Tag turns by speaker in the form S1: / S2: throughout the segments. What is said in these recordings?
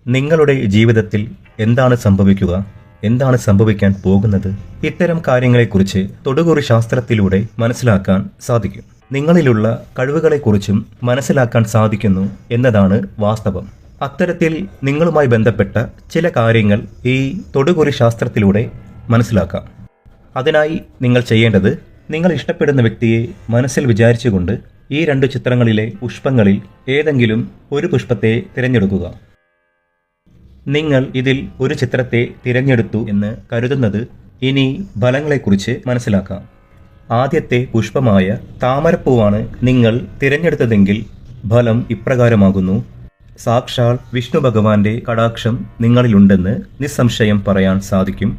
S1: നിങ്ങളുടെ ജീവിതത്തിൽ എന്താണ് സംഭവിക്കുക, എന്താണ് സംഭവിക്കാൻ പോകുന്നത്, ഇത്തരം കാര്യങ്ങളെക്കുറിച്ച് തൊടുകുറി ശാസ്ത്രത്തിലൂടെ മനസ്സിലാക്കാൻ സാധിക്കും. നിങ്ങളിലുള്ള കഴിവുകളെക്കുറിച്ചും മനസ്സിലാക്കാൻ സാധിക്കുന്നു എന്നതാണ് വാസ്തവം. അത്തരത്തിൽ നിങ്ങളുമായി ബന്ധപ്പെട്ട ചില കാര്യങ്ങൾ ഈ തൊടുകുറി ശാസ്ത്രത്തിലൂടെ മനസ്സിലാക്കാം. അതിനായി നിങ്ങൾ ചെയ്യേണ്ടത്, നിങ്ങൾ ഇഷ്ടപ്പെടുന്ന വ്യക്തിയെ മനസ്സിൽ വിചാരിച്ചുകൊണ്ട് ഈ 2 ചിത്രങ്ങളിലെ പുഷ്പങ്ങളിൽ ഏതെങ്കിലും ഒരു പുഷ്പത്തെ തിരഞ്ഞെടുക്കുക. നിങ്ങൾ ഇതിൽ ഒരു ചിത്രത്തെ തിരഞ്ഞെടുത്തു എന്ന് കരുതുന്നത് ഇനി ഫലങ്ങളെക്കുറിച്ച് മനസ്സിലാക്കാം. ആദ്യത്തെ പുഷ്പമായ താമരപ്പൂവാണ് നിങ്ങൾ തിരഞ്ഞെടുത്തതെങ്കിൽ ഫലം ഇപ്രകാരമാകുന്നു. സാക്ഷാൽ വിഷ്ണു ഭഗവാന്റെ കടാക്ഷം നിങ്ങളിലുണ്ടെന്ന് നിസ്സംശയം പറയാൻ സാധിക്കും.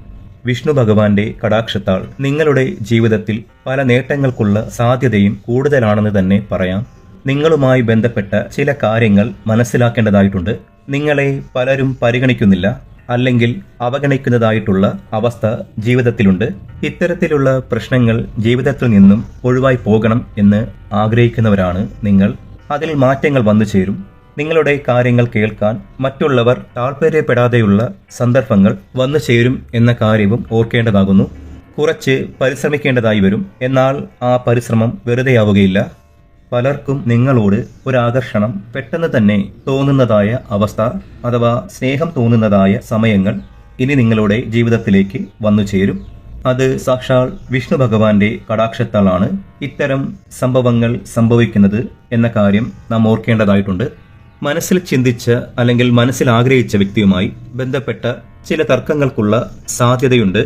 S1: വിഷ്ണു ഭഗവാന്റെ കടാക്ഷത്താൽ നിങ്ങളുടെ ജീവിതത്തിൽ പല നേട്ടങ്ങൾക്കുള്ള സാധ്യതയും കൂടുതലാണെന്ന് തന്നെ പറയാം. നിങ്ങളുമായി ബന്ധപ്പെട്ട ചില കാര്യങ്ങൾ മനസ്സിലാക്കേണ്ടതായിട്ടുണ്ട്. നിങ്ങളെ പലരും പരിഗണിക്കുന്നില്ല, അല്ലെങ്കിൽ അവഗണിക്കുന്നതായിട്ടുള്ള അവസ്ഥ ജീവിതത്തിലുണ്ട്. ഇത്തരത്തിലുള്ള പ്രശ്നങ്ങൾ ജീവിതത്തിൽ നിന്നും ഒഴിവായി പോകണം എന്ന് ആഗ്രഹിക്കുന്നവരാണ് നിങ്ങൾ. അതിൽ മാറ്റങ്ങൾ വന്നു ചേരും. നിങ്ങളുടെ കാര്യങ്ങൾ കേൾക്കാൻ മറ്റുള്ളവർ താല്പര്യപ്പെടാതെയുള്ള സന്ദർഭങ്ങൾ വന്നു ചേരും എന്ന കാര്യവും ഓർക്കേണ്ടതാകുന്നു. കുറച്ച് പരിശ്രമിക്കേണ്ടതായി വരും. എന്നാൽ ആ പരിശ്രമം വെറുതെയാവുകയില്ല. പലർക്കും നിങ്ങളോട് ഒരാകർഷണം പെട്ടെന്ന് തന്നെ തോന്നുന്നതായ അവസ്ഥ, അഥവാ സ്നേഹം തോന്നുന്നതായ സമയങ്ങൾ ഇനി നിങ്ങളുടെ ജീവിതത്തിലേക്ക് വന്നു ചേരും. അത് സാക്ഷാൽ വിഷ്ണു ഭഗവാന്റെ കടാക്ഷത്താലാണ് ഇത്തരം സംഭവങ്ങൾ സംഭവിക്കുന്നത് എന്ന കാര്യം നാം ഓർക്കേണ്ടതായിട്ടുണ്ട്. മനസ്സിൽ ചിന്തിച്ച അല്ലെങ്കിൽ മനസ്സിൽ ആഗ്രഹിച്ച വ്യക്തിയുമായി ബന്ധപ്പെട്ട ചില തർക്കങ്ങൾക്കുള്ള സാധ്യതയുണ്ട്.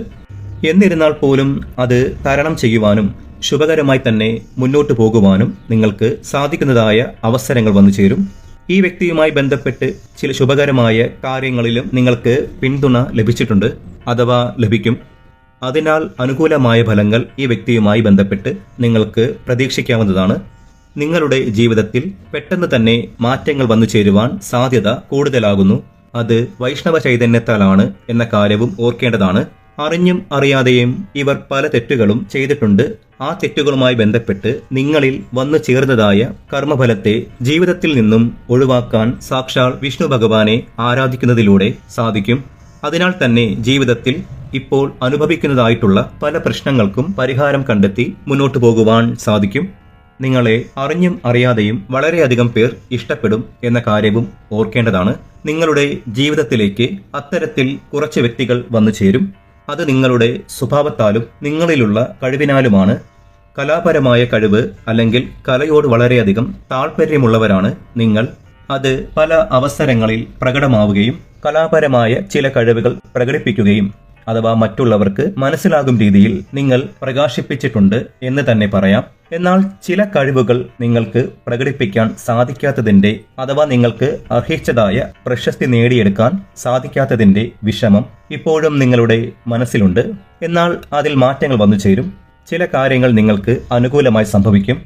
S1: എന്നിരുന്നാൽ പോലും അത് തരണം ചെയ്യുവാനും ശുഭകരമായി തന്നെ മുന്നോട്ട് പോകുവാനും നിങ്ങൾക്ക് സാധിക്കുന്നതായ അവസരങ്ങൾ വന്നു ചേരും. ഈ വ്യക്തിയുമായി ബന്ധപ്പെട്ട് ചില ശുഭകരമായ കാര്യങ്ങളിലും നിങ്ങൾക്ക് പിന്തുണ ലഭിച്ചിട്ടുണ്ട്, അഥവാ ലഭിക്കും. അതിനാൽ അനുകൂലമായ ഫലങ്ങൾ ഈ വ്യക്തിയുമായി ബന്ധപ്പെട്ട് നിങ്ങൾക്ക് പ്രതീക്ഷിക്കാവുന്നതാണ്. നിങ്ങളുടെ ജീവിതത്തിൽ പെട്ടെന്ന് തന്നെ മാറ്റങ്ങൾ വന്നു ചേരുവാൻ സാധ്യത കൂടുതലാകുന്നു. അത് വൈഷ്ണവ ചൈതന്യത്താലാണ് എന്ന കാര്യവും ഓർക്കേണ്ടതാണ്. അറിഞ്ഞും അറിയാതെയും ഇവർ പല തെറ്റുകളും ചെയ്തിട്ടുണ്ട്. ആ തെറ്റുകളുമായി ബന്ധപ്പെട്ട് നിങ്ങളിൽ വന്നു ചേർന്നതായ കർമ്മഫലത്തെ ജീവിതത്തിൽ നിന്നും ഒഴിവാക്കാൻ സാക്ഷാൽ വിഷ്ണു ഭഗവാനെ ആരാധിക്കുന്നതിലൂടെ സാധിക്കും. അതിനാൽ തന്നെ ജീവിതത്തിൽ ഇപ്പോൾ അനുഭവിക്കുന്നതായിട്ടുള്ള പല പ്രശ്നങ്ങൾക്കും പരിഹാരം കണ്ടെത്തി മുന്നോട്ടു പോകുവാൻ സാധിക്കും. നിങ്ങളെ അറിഞ്ഞും അറിയാതെയും വളരെയധികം പേർ ഇഷ്ടപ്പെടും എന്ന കാര്യവും ഓർക്കേണ്ടതാണ്. നിങ്ങളുടെ ജീവിതത്തിലേക്ക് അത്തരത്തിൽ കുറച്ച് വ്യക്തികൾ വന്നു ചേരും. അത് നിങ്ങളുടെ സ്വഭാവത്താലും നിങ്ങളിലുള്ള കഴിവിനാലുമാണ്. കലാപരമായ കഴിവ് അല്ലെങ്കിൽ കലയോട് വളരെയധികം താല്പര്യമുള്ളവരാണ് നിങ്ങൾ. അത് പല അവസരങ്ങളിൽ പ്രകടമാവുകയും കലാപരമായ ചില കഴിവുകൾ പ്രകടിപ്പിക്കുകയും, അഥവാ മറ്റുള്ളവർക്ക് മനസ്സിലാകും രീതിയിൽ നിങ്ങൾ പ്രകാശിപ്പിച്ചിട്ടുണ്ട് എന്ന് തന്നെ പറയാം. എന്നാൽ ചില കഴിവുകൾ നിങ്ങൾക്ക് പ്രകടിപ്പിക്കാൻ സാധിക്കാത്തതിന്റെ, അഥവാ നിങ്ങൾക്ക് അർഹിച്ചതായ പ്രശസ്തി നേടിയെടുക്കാൻ സാധിക്കാത്തതിന്റെ വിഷമം ഇപ്പോഴും നിങ്ങളുടെ മനസ്സിലുണ്ട്. എന്നാൽ അതിൽ മാറ്റങ്ങൾ വന്നു ചേരും. ചില കാര്യങ്ങൾ നിങ്ങൾക്ക് അനുകൂലമായി സംഭവിക്കും.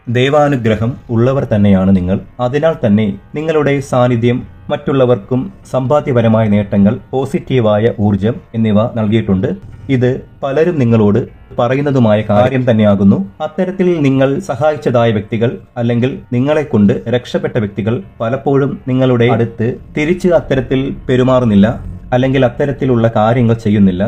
S1: ദൈവാനുഗ്രഹം ഉള്ളവർ തന്നെയാണ് നിങ്ങൾ. അതിനാൽ തന്നെ നിങ്ങളുടെ സാന്നിധ്യം മറ്റുള്ളവർക്കും സമ്പാദ്യപരമായ നേട്ടങ്ങൾ, പോസിറ്റീവായ ഊർജം എന്നിവ നൽകിയിട്ടുണ്ട്. ഇത് പലരും നിങ്ങളോട് പറയുന്നതുമായ കാര്യം തന്നെയാകുന്നു. അത്തരത്തിൽ നിങ്ങൾ സഹായിച്ചതായ വ്യക്തികൾ അല്ലെങ്കിൽ നിങ്ങളെ കൊണ്ട് രക്ഷപ്പെട്ട വ്യക്തികൾ പലപ്പോഴും നിങ്ങളുടെ അടുത്ത് തിരിച്ച് അത്തരത്തിൽ പെരുമാറുന്നില്ല, അല്ലെങ്കിൽ അത്തരത്തിലുള്ള കാര്യങ്ങൾ ചെയ്യുന്നില്ല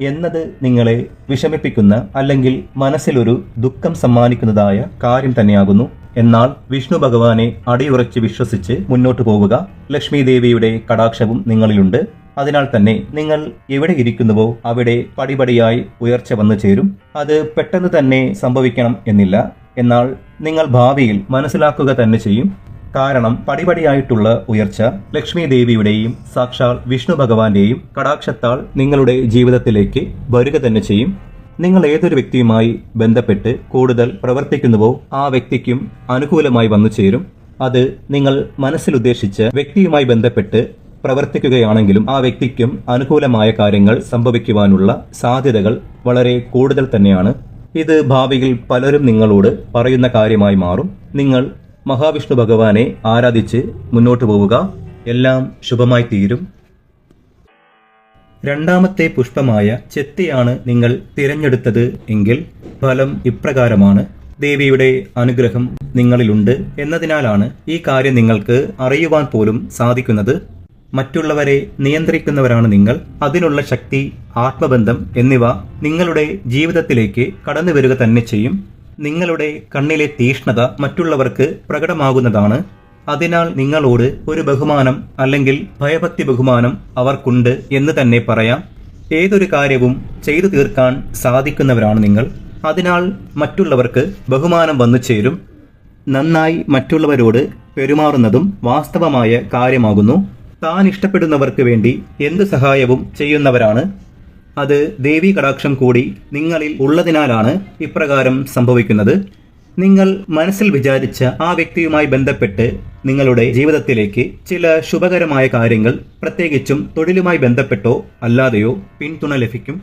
S1: എന്നത് നിങ്ങളെ വിഷമിപ്പിക്കുന്ന, അല്ലെങ്കിൽ മനസ്സിലൊരു ദുഃഖം സമ്മാനിക്കുന്നതായ കാര്യം തന്നെയാകുന്നു. എന്നാൽ വിഷ്ണു ഭഗവാനെ അടിയുറച്ച് വിശ്വസിച്ച് മുന്നോട്ടു പോവുക. ലക്ഷ്മി ദേവിയുടെ കടാക്ഷവും നിങ്ങളിലുണ്ട്. അതിനാൽ തന്നെ നിങ്ങൾ എവിടെ ഇരിക്കുന്നുവോ അവിടെ പടിപടിയായി ഉയർച്ച വന്നു ചേരും. അത് പെട്ടെന്ന് തന്നെ സംഭവിക്കണം എന്നില്ല. എന്നാൽ നിങ്ങൾ ഭാവിയിൽ മനസ്സിലാക്കുക തന്നെ ചെയ്യും. കാരണം പടിപടിയായിട്ടുള്ള ഉയർച്ച ലക്ഷ്മി ദേവിയുടെയും സാക്ഷാൽ വിഷ്ണു ഭഗവാന്റെയും കടാക്ഷത്താൽ നിങ്ങളുടെ ജീവിതത്തിലേക്ക് വരിക തന്നെ ചെയ്യും. നിങ്ങൾ ഏതൊരു വ്യക്തിയുമായി ബന്ധപ്പെട്ട് കൂടുതൽ പ്രവർത്തിക്കുന്നുവോ ആ വ്യക്തിക്കും അനുകൂലമായി വന്നു ചേരും. അത് നിങ്ങൾ മനസ്സിലുദ്ദേശിച്ച വ്യക്തിയുമായി ബന്ധപ്പെട്ട് പ്രവർത്തിക്കുകയാണെങ്കിലും ആ വ്യക്തിക്കും അനുകൂലമായ കാര്യങ്ങൾ സംഭവിക്കുവാനുള്ള സാധ്യതകൾ വളരെ കൂടുതൽ തന്നെയാണ്. ഇത് ഭാവിയിൽ പലരും നിങ്ങളോട് പറയുന്ന കാര്യമായി മാറും. നിങ്ങൾ മഹാവിഷ്ണു ഭഗവാനെ ആരാധിച്ച് മുന്നോട്ടു പോവുക. എല്ലാം ശുഭമായി തീരും. രണ്ടാമത്തെ പുഷ്പമായ ചെത്തിയാണ് നിങ്ങൾ തിരഞ്ഞെടുത്തത് എങ്കിൽ ഫലം ഇപ്രകാരമാണ്. ദേവിയുടെ അനുഗ്രഹം നിങ്ങളിലുണ്ട് എന്നതിനാലാണ് ഈ കാര്യം നിങ്ങൾക്ക് അറിയുവാൻ പോലും സാധിക്കുന്നത്. മറ്റുള്ളവരെ നിയന്ത്രിക്കുന്നവരാണ് നിങ്ങൾ. അതിനുള്ള ശക്തി, ആത്മബന്ധം എന്നിവ നിങ്ങളുടെ ജീവിതത്തിലേക്ക് കടന്നു വരിക തന്നെ ചെയ്യും. നിങ്ങളുടെ കണ്ണിലെ തീഷ്ണത മറ്റുള്ളവർക്ക് പ്രകടമാകുന്നതാണ്. അതിനാൽ നിങ്ങളോട് ഒരു ബഹുമാനം അല്ലെങ്കിൽ ഭയഭക്തി ബഹുമാനം അവർക്കുണ്ട് എന്ന് തന്നെ പറയാം. ഏതൊരു കാര്യവും ചെയ്തു തീർക്കാൻ സാധിക്കുന്നവരാണ് നിങ്ങൾ. അതിനാൽ മറ്റുള്ളവർക്ക് ബഹുമാനം വന്നു ചേരും. നന്നായി മറ്റുള്ളവരോട് പെരുമാറുന്നതും വാസ്തവമായ കാര്യമാകുന്നു. താൻ ഇഷ്ടപ്പെടുന്നവർക്ക് വേണ്ടി എന്ത് സഹായവും ചെയ്യുന്നവരാണ്. അത് ദേവീ കടാക്ഷം കൂടി നിങ്ങളിൽ ഉള്ളതിനാലാണ് ഇപ്രകാരം സംഭവിക്കുന്നത്. നിങ്ങൾ മനസ്സിൽ വിചാരിച്ച ആ വ്യക്തിയുമായി ബന്ധപ്പെട്ട് നിങ്ങളുടെ ജീവിതത്തിലേക്ക് ചില ശുഭകരമായ കാര്യങ്ങൾ, പ്രത്യേകിച്ചും തൊഴിലുമായി ബന്ധപ്പെട്ടോ അല്ലാതെയോ പിന്തുണ ലഭിക്കും.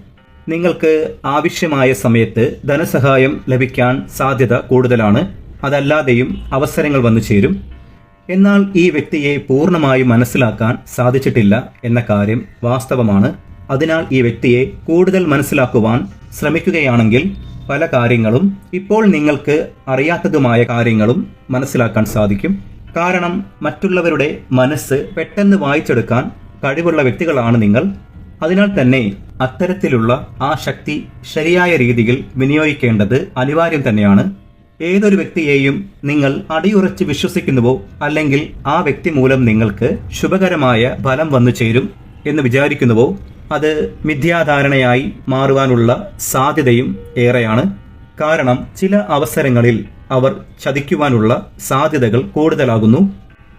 S1: നിങ്ങൾക്ക് ആവശ്യമായ സമയത്ത് ധനസഹായം ലഭിക്കാൻ സാധ്യത കൂടുതലാണ്. അതല്ലാതെയും അവസരങ്ങൾ വന്നു ചേരും. എന്നാൽ ഈ വ്യക്തിയെ പൂർണ്ണമായും മനസ്സിലാക്കാൻ സാധിച്ചിട്ടില്ല എന്ന കാര്യം വാസ്തവമാണ്. അതിനാൽ ഈ വ്യക്തിയെ കൂടുതൽ മനസ്സിലാക്കുവാൻ ശ്രമിക്കുകയാണെങ്കിൽ പല കാര്യങ്ങളും, ഇപ്പോൾ നിങ്ങൾക്ക് അറിയാത്തതുമായ കാര്യങ്ങളും മനസ്സിലാക്കാൻ സാധിക്കും. കാരണം മറ്റുള്ളവരുടെ മനസ്സ് പെട്ടെന്ന് വായിച്ചെടുക്കാൻ കഴിവുള്ള വ്യക്തികളാണ് നിങ്ങൾ. അതിനാൽ തന്നെ അത്തരത്തിലുള്ള ആ ശക്തി ശരിയായ രീതിയിൽ വിനിയോഗിക്കേണ്ടത് അനിവാര്യം തന്നെയാണ്. ഏതൊരു വ്യക്തിയെയും നിങ്ങൾ അടിയുറച്ച് വിശ്വസിക്കുന്നുവോ, അല്ലെങ്കിൽ ആ വ്യക്തി മൂലം നിങ്ങൾക്ക് ശുഭകരമായ ഫലം വന്നു ചേരും എന്ന് വിചാരിക്കുന്നുവോ, അത് മിഥ്യാധാരണയായി മാറുവാനുള്ള സാധ്യതയും ഏറെയാണ്. കാരണം ചില അവസരങ്ങളിൽ അവർ ചതിക്കുവാനുള്ള സാധ്യതകൾ കൂടുതലാകുന്നു.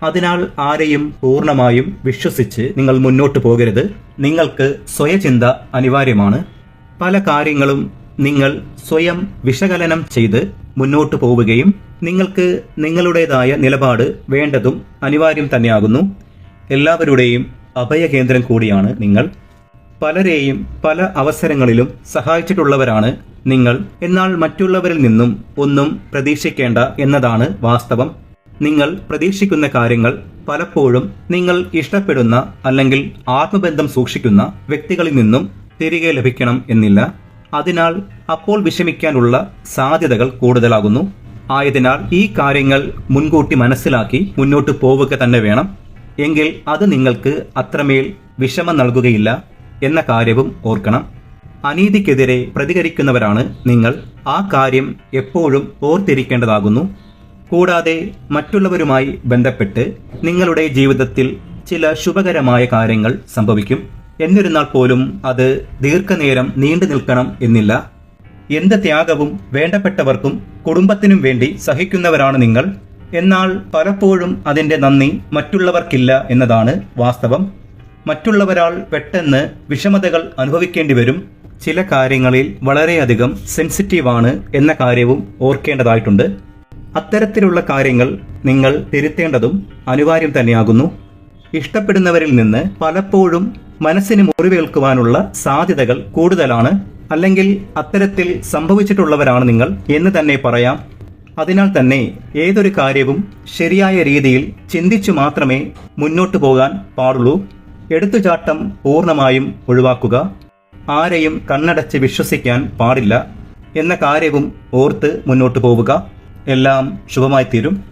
S1: അതിനാൽ ആരെയും പൂർണ്ണമായും വിശ്വസിച്ച് നിങ്ങൾ മുന്നോട്ട് പോകരുത്. നിങ്ങൾക്ക് സ്വയചിന്ത അനിവാര്യമാണ്. പല കാര്യങ്ങളും നിങ്ങൾ സ്വയം വിശകലനം ചെയ്ത് മുന്നോട്ട് പോവുകയും നിങ്ങൾക്ക് നിങ്ങളുടേതായ നിലപാട് വേണ്ടതും അനിവാര്യം തന്നെയാകുന്നു. എല്ലാവരുടെയും അഭയകേന്ദ്രം കൂടിയാണ് നിങ്ങൾ. പലരെയും പല അവസരങ്ങളിലും സഹായിച്ചിട്ടുള്ളവരാണ് നിങ്ങൾ. എന്നാൽ മറ്റുള്ളവരിൽ നിന്നും ഒന്നും പ്രതീക്ഷിക്കേണ്ട എന്നതാണ് വാസ്തവം. നിങ്ങൾ പ്രതീക്ഷിക്കുന്ന കാര്യങ്ങൾ പലപ്പോഴും നിങ്ങൾ ഇഷ്ടപ്പെടുന്ന അല്ലെങ്കിൽ ആത്മബന്ധം സൂക്ഷിക്കുന്ന വ്യക്തികളിൽ നിന്നും തിരികെ ലഭിക്കണം എന്നില്ല. അതിനാൽ അപ്പോൾ വിഷമിക്കാനുള്ള സാധ്യതകൾ കൂടുതലാകുന്നു. ആയതിനാൽ ഈ കാര്യങ്ങൾ മുൻകൂട്ടി മനസ്സിലാക്കി മുന്നോട്ട് പോവുക തന്നെ വേണം. എങ്കിൽ അത് നിങ്ങൾക്ക് അത്രമേൽ വിഷമം നൽകുകയില്ല എന്ന കാര്യവും ഓർക്കണം. അനീതിക്കെതിരെ പ്രതികരിക്കുന്നവരാണ് നിങ്ങൾ. ആ കാര്യം എപ്പോഴും ഓർത്തിരിക്കേണ്ടതാകുന്നു. കൂടാതെ മറ്റുള്ളവരുമായി ബന്ധപ്പെട്ട് നിങ്ങളുടെ ജീവിതത്തിൽ ചില ശുഭകരമായ കാര്യങ്ങൾ സംഭവിക്കും. എന്നിരുന്നാൽ പോലും അത് ദീർഘനേരം നീണ്ടു നിൽക്കണം എന്നില്ല. എന്ത് ത്യാഗവും വേണ്ടപ്പെട്ടവർക്കും കുടുംബത്തിനും വേണ്ടി സഹിക്കുന്നവരാണ് നിങ്ങൾ. എന്നാൽ പലപ്പോഴും അതിന്റെ നന്ദി മറ്റുള്ളവർക്കില്ല എന്നതാണ് വാസ്തവം. മറ്റുള്ളവരാൾ പെട്ടെന്ന് വിഷമതകൾ അനുഭവിക്കേണ്ടി വരും. ചില കാര്യങ്ങളിൽ വളരെയധികം സെൻസിറ്റീവാണ് എന്ന കാര്യവും ഓർക്കേണ്ടതായിട്ടുണ്ട്. അത്തരത്തിലുള്ള കാര്യങ്ങൾ നിങ്ങൾ തിരുത്തേണ്ടതും അനിവാര്യം തന്നെയാകുന്നു. ഇഷ്ടപ്പെടുന്നവരിൽ നിന്ന് പലപ്പോഴും മനസ്സിന് മുറിവേൽക്കുവാനുള്ള സാധ്യതകൾ കൂടുതലാണ്. അല്ലെങ്കിൽ അത്തരത്തിൽ സംഭവിച്ചിട്ടുള്ളവരാണ് നിങ്ങൾ എന്ന് തന്നെ പറയാം. അതിനാൽ തന്നെ ഏതൊരു കാര്യവും ശരിയായ രീതിയിൽ ചിന്തിച്ചു മാത്രമേ മുന്നോട്ടു പോകാൻ പാടുള്ളൂ. എടുത്തുചാട്ടം പൂർണ്ണമായും ഒഴിവാക്കുക. ആരെയും കണ്ണടച്ച് വിശ്വസിക്കാൻ പാടില്ല എന്ന കാര്യവും ഓർത്ത് മുന്നോട്ടു പോവുക. എല്ലാം ശുഭമായി തീരും.